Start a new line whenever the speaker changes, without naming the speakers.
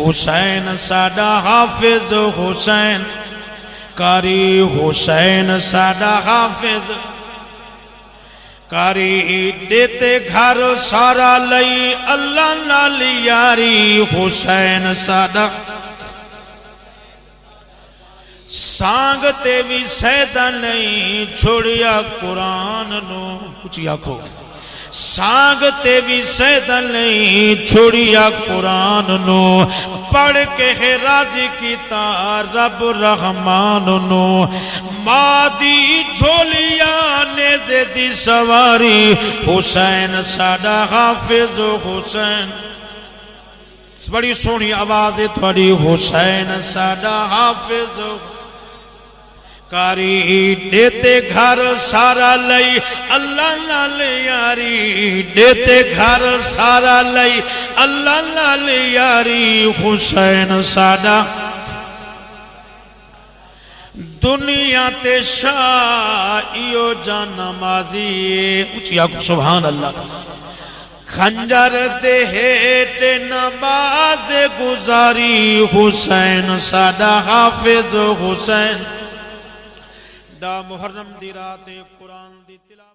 حسین ساڈا حافظ حسین کاری حسین ساڈا حافظ کاری دیتے گھر سارا لئی اللہ نال یاری حسین ساڈا سانگ تے بھی سیدہ نہیں چھوڑیا قرآن نو کچھ آکھو سانگ تے بھی سیدہ نہیں چھوڑیا قرآن نو پڑھ کے ہے راضی کیتا رب رحمان نو مادی جھولیا نیزے دی سواری حسین ساڈا حافظ حسین بڑی سونی آواز تھوڑی حسین ساڈا حافظ کاری دیتے گھر سارا لئی اللہ نال یاری دیتے گھر سارا لئی اللہ نال یاری حسین ساڈا دنیا تے شائیو جان نمازی اچھی آکو سبحان اللہ خنجر دے ہیٹ نماز گزاری حسین ساڈا حافظ حسین دا محرم دی رات قرآن دی تلاوت